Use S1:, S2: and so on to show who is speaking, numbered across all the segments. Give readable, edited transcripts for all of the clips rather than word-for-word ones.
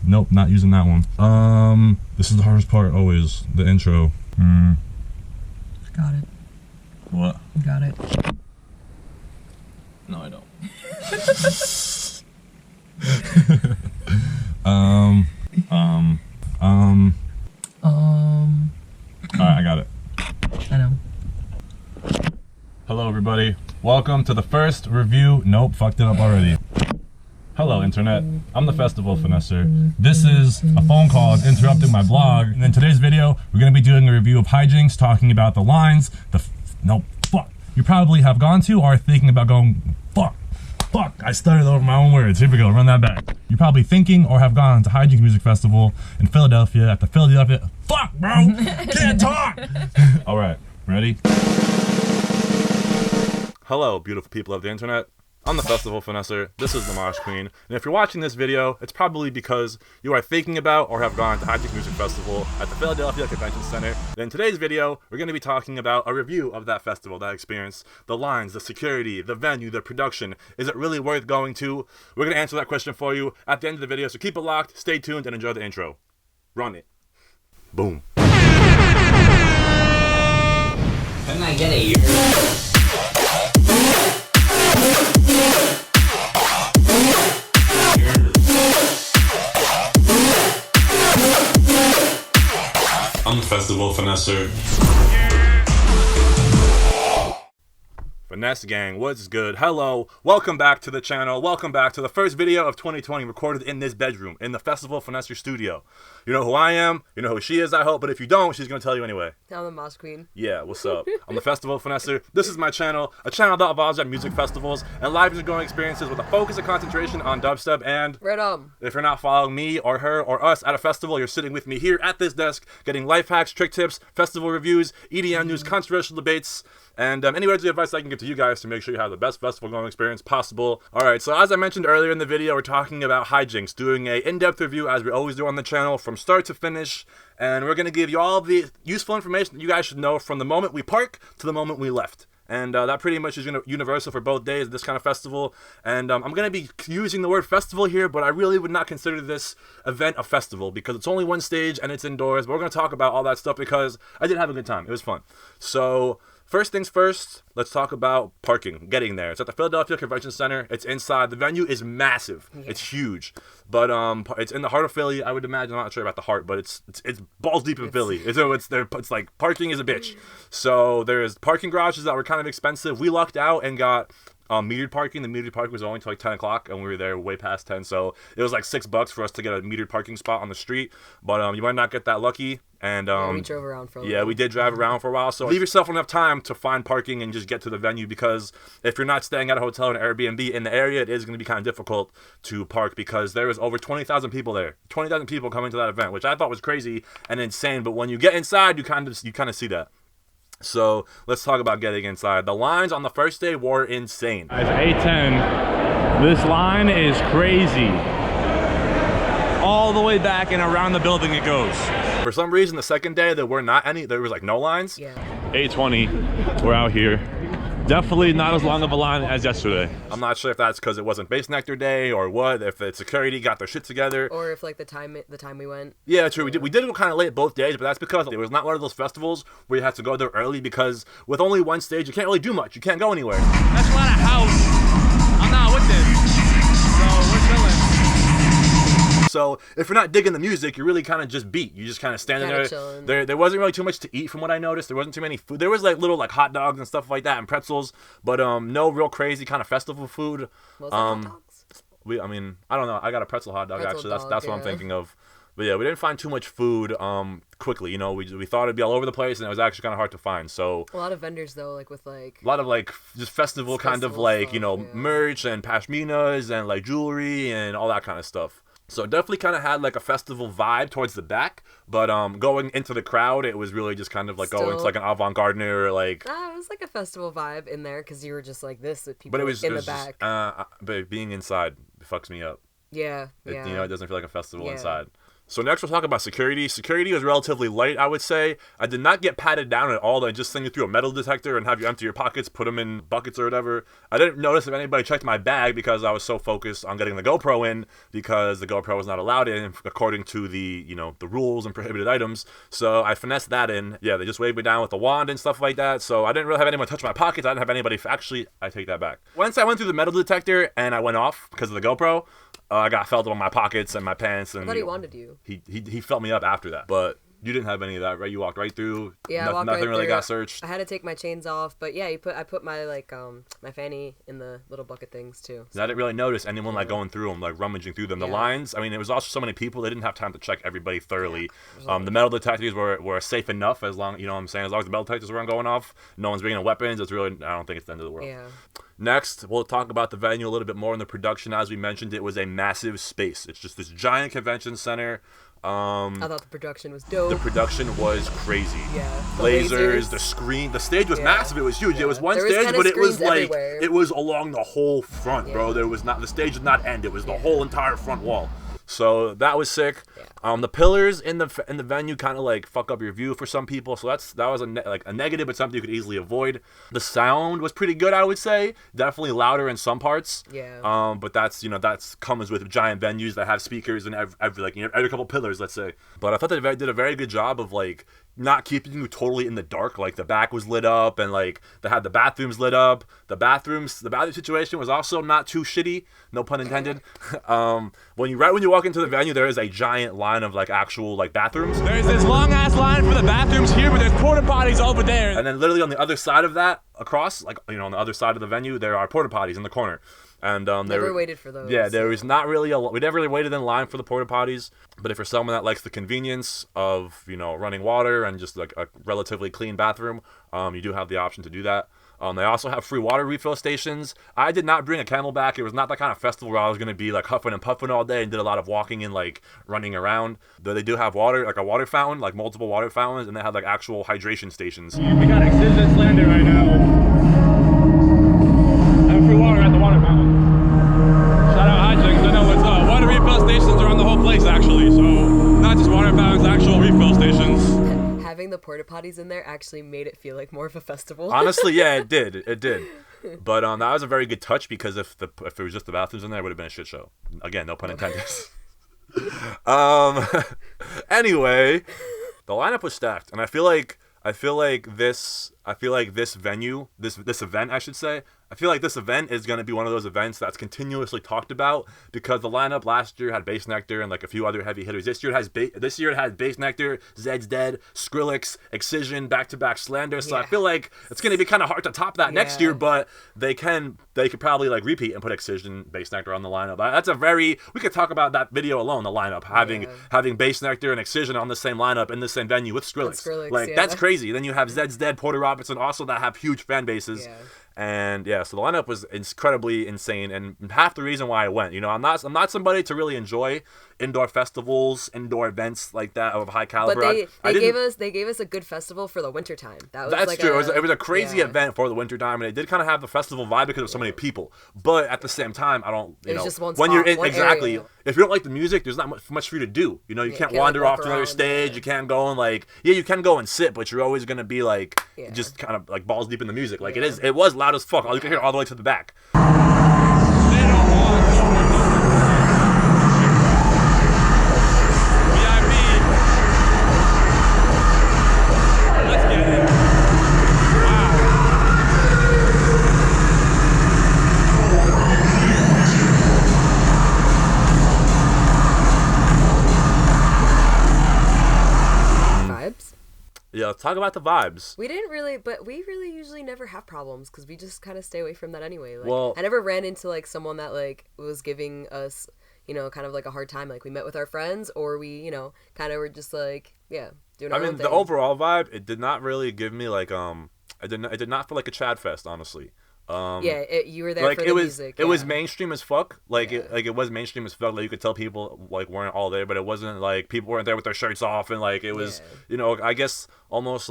S1: Nope, not using that one. This is the hardest part always, the intro.
S2: Got it.
S1: What?
S2: You got it.
S1: No, I don't. Alright, I got it.
S2: I know.
S1: Hello, everybody. Welcome to the first review. Nope, fucked it up already. Hello, Internet. I'm the Festival Finesser. This is a phone call interrupting my blog. And in today's video, we're going to be doing a review of HIJINX, talking about the lines, nope, fuck. You probably have gone to or are thinking about going, fuck, I stuttered over my own words. Here we go, run that back. You're probably thinking or have gone to HIJINX Music Festival in Philadelphia at the Philadelphia, fuck, bro, can't talk. All right, ready? Hello, beautiful people of the internet. I'm the Festival Finesser. This is the Mosh Queen. And if you're watching this video, it's probably because you are thinking about or have gone to HIJINX Music Festival at the Philadelphia Convention Center. And in today's video, we're going to be talking about a review of that festival, that experience, the lines, the security, the venue, the production. Is it really worth going to? We're going to answer that question for you at the end of the video, so keep it locked, stay tuned, and enjoy the intro. Run it. Boom.
S3: Can I get a year?
S1: I'm the Festival Finesser. Finesse gang, what's good? Hello, welcome back to the channel. Welcome back to the first video of 2020 recorded in this bedroom, in the Festival Finesser studio. You know who I am, you know who she is, I hope, but if you don't, she's gonna tell you anyway.
S2: I'm the Moss Queen.
S1: Yeah, what's up? I'm the Festival Finesser. This is my channel, a channel that evolves at music festivals and live music going experiences with a focus and concentration on dubstep and...
S2: Right on.
S1: If you're not following me or her or us at a festival, you're sitting with me here at this desk, getting life hacks, trick tips, festival reviews, EDM news, controversial debates, and any words of advice I can give to you guys to make sure you have the best festival going experience possible. Alright, so as I mentioned earlier in the video, we're talking about HIJINX, doing a in-depth review as we always do on the channel from start to finish, and we're going to give you all the useful information that you guys should know from the moment we park to the moment we left. And that pretty much is universal for both days of this kind of festival. And I'm going to be using the word festival here, but I really would not consider this event a festival because it's only one stage and it's indoors. But we're going to talk about all that stuff because I did have a good time. It was fun. So first things first, let's talk about parking, getting there. It's at the Philadelphia Convention Center. It's inside. The venue is massive. Yeah. It's huge. But it's in the heart of Philly. I would imagine, I'm not sure about the heart, but it's balls deep in Philly. It's like parking is a bitch. So there's parking garages that were kind of expensive. We lucked out and got metered parking. The metered parking was only until like 10 o'clock, and we were there way past 10. So it was like $6 for us to get a metered parking spot on the street. But you might not get that lucky. And
S2: we drove around for a while.
S1: Yeah, we did drive around for a while. So leave yourself enough time to find parking and just get to the venue, because if you're not staying at a hotel or an Airbnb in the area, it is going to be kind of difficult to park because there was over 20,000 people there. 20,000 people coming to that event, which I thought was crazy and insane. But when you get inside, you kind of see that. So let's talk about getting inside. The lines on the first day were insane. It's 8:10. This line is crazy. All the way back and around the building it goes. For some reason, the second day there were not any. There was like no lines.
S2: Yeah.
S1: 8:20. We're out here. Definitely not as long of a line as yesterday. I'm not sure if that's because it wasn't Bass Nectar Day or what. If the security got their shit together,
S2: or if like the time we went.
S1: Yeah, true. We did go kind of late both days, but that's because it was not one of those festivals where you had to go there early, because with only one stage, you can't really do much. You can't go anywhere.
S4: That's a lot of house. I'm not with this. So we're chilling.
S1: So if you're not digging the music, you're really kind of just beat. You just kind of standing there. There wasn't really too much to eat from what I noticed. There wasn't too many food. There was like little like hot dogs and stuff like that and pretzels, but no real crazy kind of festival food.
S2: Was hot dogs?
S1: I don't know. I got a pretzel hot dog actually. That's what I'm thinking of. But yeah, we didn't find too much food quickly. You know, we thought it'd be all over the place, and it was actually kind of hard to find. So
S2: a lot of vendors though, like with like
S1: a lot of like just festival kind of like
S2: stuff,
S1: you know merch and pashminas and like jewelry and all that kind of stuff. So it definitely kind of had like a festival vibe towards the back, but going into the crowd, it was really just kind of like going to like an avant-garde or like...
S2: it was like a festival vibe in there because you were just like this with people in the back.
S1: But being inside fucks me up.
S2: Yeah.
S1: It,
S2: Yeah.
S1: it doesn't feel like a festival
S2: Yeah.
S1: inside. So next we'll talk about security. Security was relatively light, I would say. I did not get patted down at all. They just send you through a metal detector and have you empty your pockets, put them in buckets or whatever. I didn't notice if anybody checked my bag because I was so focused on getting the GoPro in, because the GoPro was not allowed in according to the, the rules and prohibited items. So I finessed that in. Yeah, they just waved me down with the wand and stuff like that. So I didn't really have anyone touch my pockets. I didn't have anybody. Actually, I take that back. Once I went through the metal detector and I went off because of the GoPro, I got felt on my pockets and my pants, and
S2: I thought he wanted you.
S1: He felt me up after that, but you didn't have any of that, right? You walked right through.
S2: Yeah, I walked
S1: nothing
S2: right
S1: really
S2: through.
S1: got searched.
S2: I had to take my chains off, but yeah, I put my my fanny in the little bucket things too.
S1: So. I didn't really notice anyone like going through them, like rummaging through them. The lines, I mean, it was also so many people, they didn't have time to check everybody thoroughly. The metal detectors were safe enough, as long, what I'm saying, as long as the metal detectors weren't going off, no one's bringing weapons. It's really, I don't think it's the end of the world.
S2: Yeah.
S1: Next, we'll talk about the venue a little bit more in the production. As we mentioned, it was a massive space. It's just this giant convention center.
S2: I thought the production was dope.
S1: The production was crazy.
S2: Yeah.
S1: Lasers, the screen, the stage was massive. It was huge.
S2: Yeah.
S1: It was one
S2: There was
S1: stage,
S2: kinda
S1: but it was
S2: screens
S1: like
S2: everywhere.
S1: it was along the whole front, bro. There was not, the stage did not end. It was the whole entire front wall. So that was sick.
S2: Yeah.
S1: The pillars in the venue kind of like fuck up your view for some people. So that was a negative, but something you could easily avoid. The sound was pretty good, I would say. Definitely louder in some parts.
S2: Yeah.
S1: But that's comes with giant venues that have speakers and every couple pillars, let's say. But I thought they did a very good job of like not keeping you totally in the dark. Like the back was lit up, and like they had the bathrooms lit up. The bathroom situation was also not too shitty, no pun intended. When you walk into the venue, there is a giant line of like actual like bathrooms.
S4: There's this long ass line for the bathrooms here, but there's porta potties over there.
S1: And then literally on the other side of that, across, like on the other side of the venue, there are porta potties in the corner. And
S2: never waited for those.
S1: Yeah, there was not really we never really waited in line for the porta potties. But if you're someone that likes the convenience of running water and just like a relatively clean bathroom, you do have the option to do that. They also have free water refill stations. I did not bring a Camelback. It was not that kind of festival where I was going to be like huffing and puffing all day and did a lot of walking and like running around. Though they do have water, like a water fountain, like multiple water fountains, and they have like actual hydration stations.
S4: We got Excision Slander right now. Have free water at the water fountain. Shout out HIJINX. I know what's up. Water refill stations are on the whole place actually. So not just water fountains, actual refill stations.
S2: Having the porta potties in there actually made it feel like more of a festival.
S1: Honestly, yeah, it did. But that was a very good touch, because if it was just the bathrooms in there, it would have been a shit show. Again, no pun intended. Anyway, the lineup was stacked, and I feel like this venue, this event, I should say. I feel like this event is going to be one of those events that's continuously talked about, because the lineup last year had Bass Nectar and like a few other heavy hitters. This year it has Bass Nectar, Zed's Dead, Skrillex, Excision, back-to-back Slander. So I feel like it's going to be kind of hard to top that next year, but they could probably like repeat and put Excision, Bass Nectar on the lineup. We could talk about that video alone, the lineup, having Bass Nectar and Excision on the same lineup in the same venue with Skrillex. That's crazy. Then you have Zed's Dead, Porter Robinson also, that have huge fan bases.
S2: Yeah.
S1: And yeah, so the lineup was incredibly insane, and half the reason why I went. I'm not somebody to really enjoy indoor festivals, indoor events like that of high caliber.
S2: But they gave us a good festival for the wintertime.
S1: That's true. It was a crazy event for the wintertime, and it did kind of have the festival vibe because of so many people. But at the same time, I don't.
S2: It was just one
S1: when
S2: spot,
S1: you're in
S2: one
S1: exactly.
S2: area.
S1: If you don't like the music, there's not much for you to do. You can't wander off to another stage. You can't go and you can go and sit, but you're always gonna be just kind of like balls deep in the music. Like it was loud as fuck. You can hear it all the way to the back.
S4: Let's get it.
S2: Vibes.
S1: Yeah, let's talk about the vibes.
S2: We really usually never have problems because we just kind of stay away from that anyway.
S1: Well,
S2: I never ran into someone that was giving us, kind of a hard time. We met with our friends, or we, kind of were just doing our own thing.
S1: The overall vibe, it did not really give me it did not feel like a Chad Fest, honestly.
S2: You were there for the music.
S1: It was mainstream as fuck. It was mainstream as fuck. You could tell people weren't all there, but it wasn't people weren't there with their shirts off, and it was I guess almost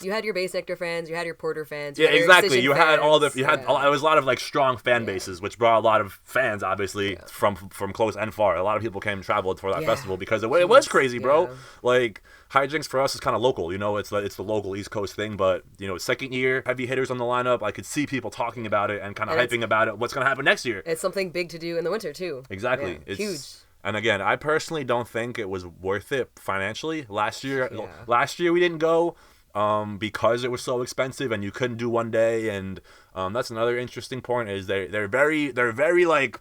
S2: You had your Base Nectar fans, you had your Porter fans.
S1: Yeah,
S2: had your
S1: exactly.
S2: Excision
S1: You had all the
S2: fans.
S1: it was a lot of like strong fan bases, which brought a lot of fans, obviously from close and far. A lot of people came and traveled for that festival because it was crazy, bro.
S2: Yeah.
S1: Like HIJINX for us is kind of local, you know. It's the local East Coast thing, but you know, second year, heavy hitters on the lineup. I could see people talking about it and kind of hyping about it. What's gonna happen next year?
S2: It's something big to do in the winter too.
S1: Exactly.
S2: Yeah,
S1: It's
S2: huge.
S1: And again, I personally don't think it was worth it financially. Last year we didn't go because it was so expensive and you couldn't do one day. And that's another interesting point is they're very like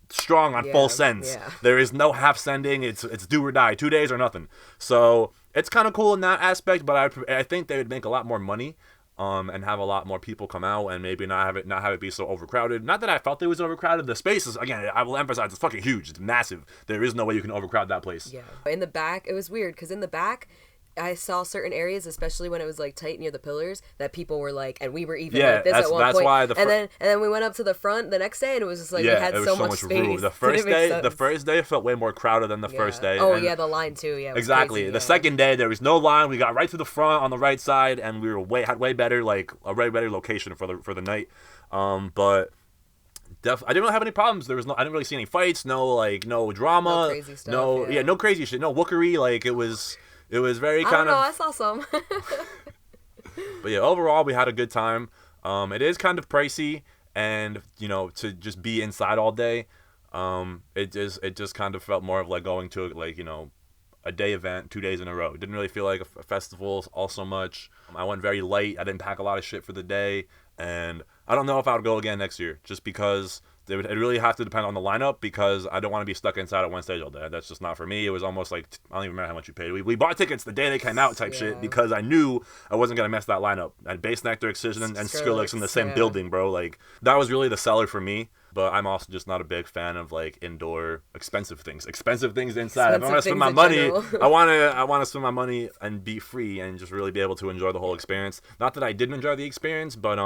S1: strong on full sends.
S2: Yeah.
S1: There is no half sending. It's do or die, 2 days or nothing. So it's kind of cool in that aspect. But I think they would make a lot more money. And have a lot more people come out and maybe not have it be so overcrowded. Not that I felt it was overcrowded. The space is, again, I will emphasize, it's fucking huge. It's massive. There is no way you can overcrowd that place.
S2: Yeah. In the back, it was weird because in the back, I saw certain areas, especially when it was like tight near the pillars, that people were like, and we were even like this at one point.
S1: Why
S2: and then we went up to the front the next day, and it was just like we had so much space.
S1: Room. The first day felt way more crowded than the first day.
S2: Oh yeah, the line too. Yeah,
S1: exactly.
S2: Crazy,
S1: the second day there was no line. We got right to the front on the right side, and we had way better location for the night. But I didn't really have any problems. I didn't really see any fights. No drama.
S2: No crazy stuff.
S1: No crazy shit. No wookery. Like it was very kind of.
S2: I saw some.
S1: But yeah, overall we had a good time. It is kind of pricey, and you know, to just be inside all day, it just kind of felt more of like going to like, you know, a day event 2 days in a row. It didn't really feel like a festival all so much. I went very light. I didn't pack a lot of shit for the day, and I don't know if I would go again next year, just because it really have to depend on the lineup, because I don't want to be stuck inside at one stage all day. That's just not for me. It was almost like, I don't even remember how much you paid. We bought tickets the day they came out type shit, because I knew I wasn't going to mess that lineup. And Base Nectar, Excision, and Skrillex in the same building, bro. Like, that was really the seller for me. But I'm also just not a big fan of like indoor expensive things inside. If I want to spend my money, I want to spend my money and be free and just really be able to enjoy the whole experience. Not that I didn't enjoy the experience, but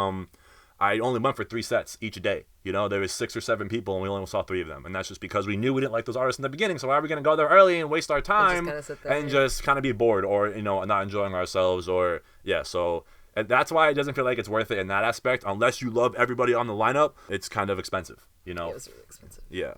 S1: I only went for 3 sets each day. You know, there was 6 or 7 people, and we only saw 3 of them. And that's just because we knew we didn't like those artists in the beginning. So why are we going to go there early and waste our time and just kind of be bored, or, you know, not enjoying ourselves, or, yeah. So that's why it doesn't feel like it's worth it in that aspect. Unless you love everybody on the lineup, it's kind of expensive, you know?
S2: Yeah, it's really expensive.
S1: Yeah.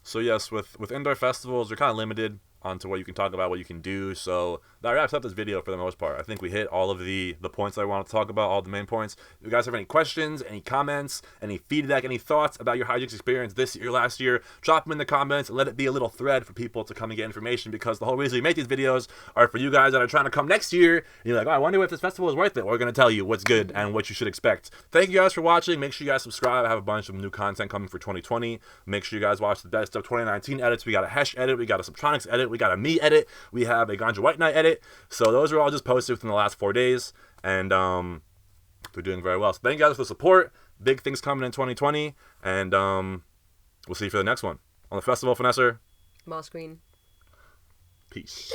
S1: So, yes, with indoor festivals, they're kind of limited onto what you can talk about, what you can do. So that wraps up this video for the most part. I think we hit all of the points I want to talk about, all the main points. If you guys have any questions, any comments, any feedback, any thoughts about your HIJINX experience this year, last year, drop them in the comments and let it be a little thread for people to come and get information, because the whole reason we make these videos are for you guys that are trying to come next year. And you're like, oh, I wonder if this festival is worth it. We're going to tell you what's good and what you should expect. Thank you guys for watching. Make sure you guys subscribe. I have a bunch of new content coming for 2020. Make sure you guys watch the best of 2019 edits. We got a Hesh edit. We got a Subtronics edit. We got a me edit. We have a Ganja White Night edit. So those are all just posted within the last 4 days, and they're doing very well. So thank you guys for the support. Big things coming in 2020, and we'll see you for the next one on the festival. Finesser.
S2: Moss Queen.
S1: Peace.